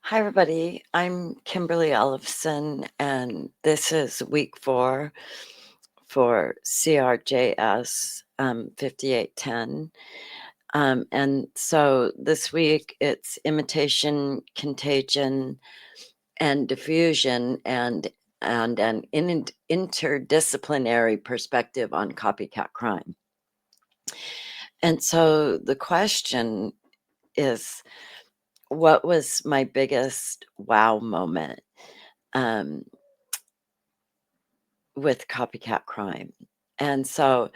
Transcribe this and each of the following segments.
Hi, everybody. I'm Kimberly Ellefson, and this is week 4 for CRJS 5810. And so this week it's imitation, contagion, and diffusion, and an interdisciplinary perspective on copycat crime. And so the question is, what was my biggest wow moment with copycat crime? And so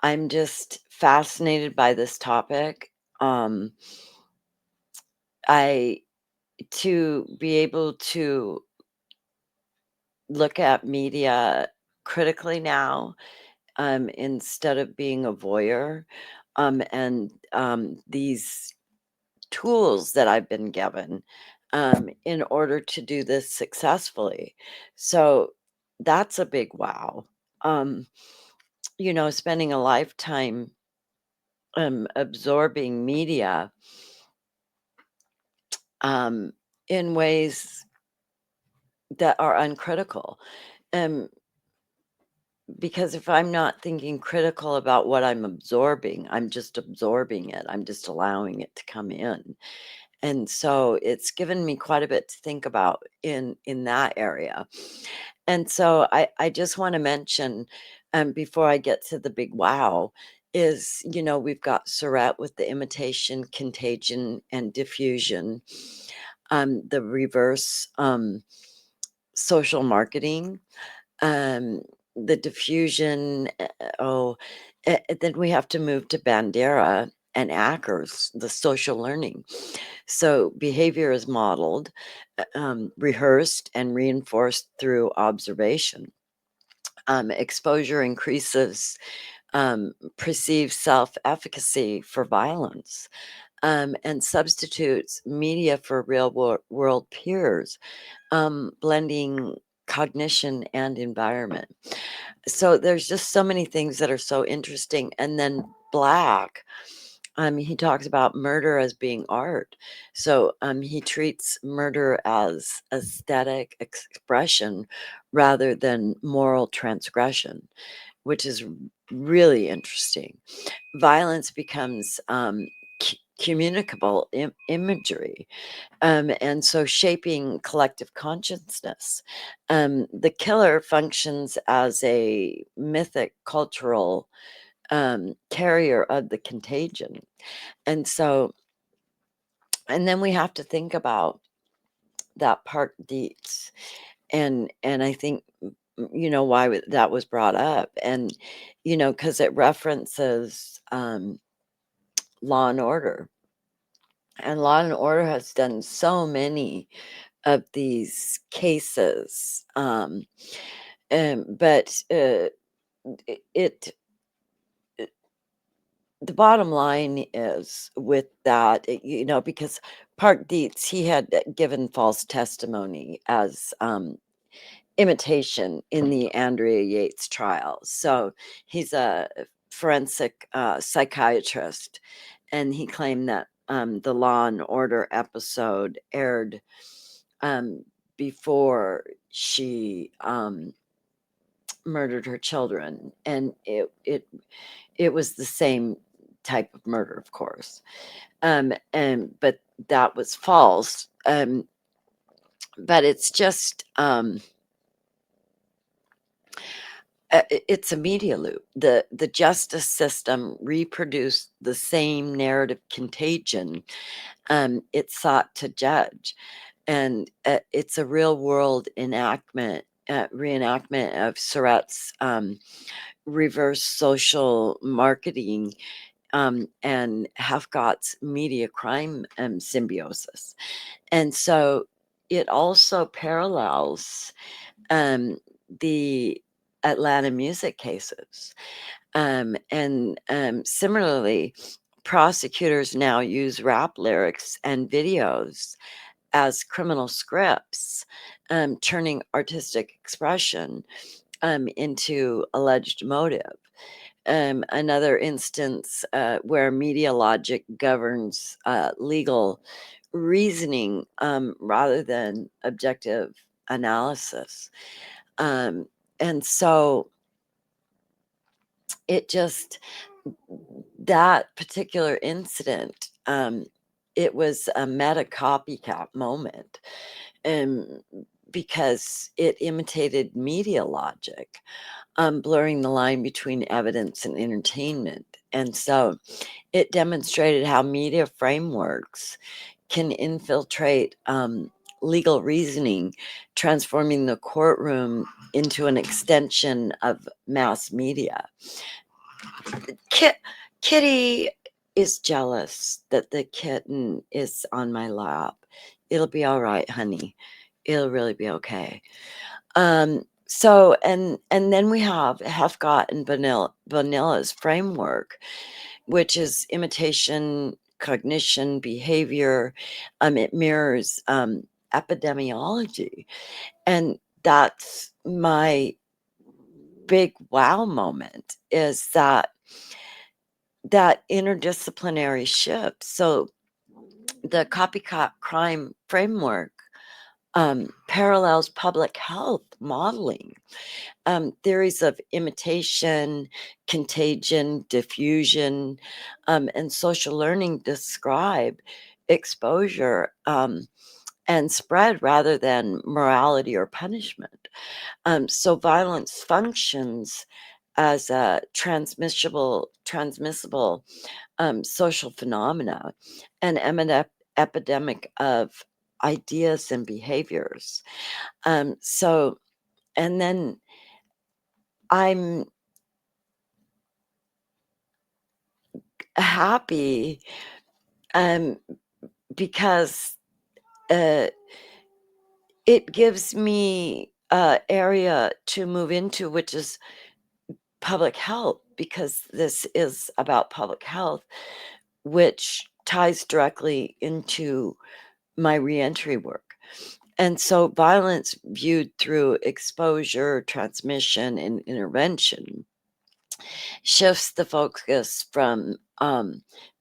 I'm just fascinated by this topic. Um, I to be able to look at media critically now, instead of being a voyeur, and these tools that I've been given in order to do this successfully. So that's a big wow. Um, Spending a lifetime absorbing media um, in ways that are uncritical. Um, because if I'm not thinking critical about what I'm absorbing, I'm just absorbing it. I'm just allowing it to come in. And so it's given me quite a bit to think about in that area. And so I just want to mention, before I get to the big wow, is, we've got Surratt with the imitation, contagion, and diffusion, the reverse social marketing, um, the diffusion. Then we have to move to Bandera and Ackers, the social learning. So behavior is modeled, rehearsed, and reinforced through observation. Exposure increases perceived self efficacy for violence, and substitutes media for real world peers, blending cognition and environment. So there's just so many things that are so interesting. And then Black, he talks about murder as being art. So he treats murder as aesthetic expression rather than moral transgression, which is really interesting. Violence becomes communicable imagery, and so shaping collective consciousness. The killer functions as a mythic cultural carrier of the contagion. And so, and then we have to think about that part deeds. And I think, why that was brought up. And, because it references Law and Order. And Law and Order has done so many of these cases. But it the bottom line is with that, because Park Dietz, he had given false testimony as imitation in the Andrea Yates trial. So he's a forensic psychiatrist, and he claimed that the Law and Order episode aired um, before she murdered her children, and it was the same type of murder, of course. And but that was false. But it's just it's a media loop. The justice system reproduced the same narrative contagion it sought to judge, and it's a real world reenactment of Surratt's reverse social marketing, and Helfgott's media crime symbiosis. And so it also parallels the Atlanta music cases. And similarly, prosecutors now use rap lyrics and videos as criminal scripts, turning artistic expression into alleged motive. Another instance where media logic governs legal reasoning rather than objective analysis. And so it just, that particular incident, it was a meta copycat moment, and because it imitated media logic, blurring the line between evidence and entertainment. And so it demonstrated how media frameworks can infiltrate legal reasoning, transforming the courtroom into an extension of mass media. Kitty is jealous that the kitten is on my lap. It'll be all right, honey. It'll really be okay. So, and then we have Helfgott and Bonilla's framework, which is imitation, cognition, behavior. It mirrors epidemiology. And that's my big wow moment, is that interdisciplinary shift. So the copycat crime framework parallels public health modeling. Theories of imitation, contagion, diffusion, and social learning describe exposure and spread rather than morality or punishment. So violence functions as a transmissible social phenomena, an epidemic of ideas and behaviors. So, and then I'm happy um, because it gives me area to move into, which is public health, because this is about public health, which ties directly into my reentry work. And so violence viewed through exposure, transmission, and intervention shifts the focus from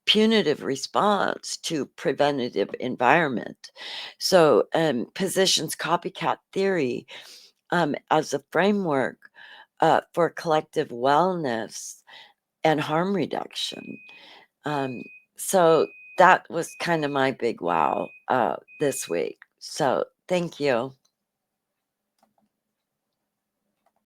punitive response to preventative environment. So positions copycat theory as a framework for collective wellness and harm reduction. So that was kind of my big wow this week. So thank you.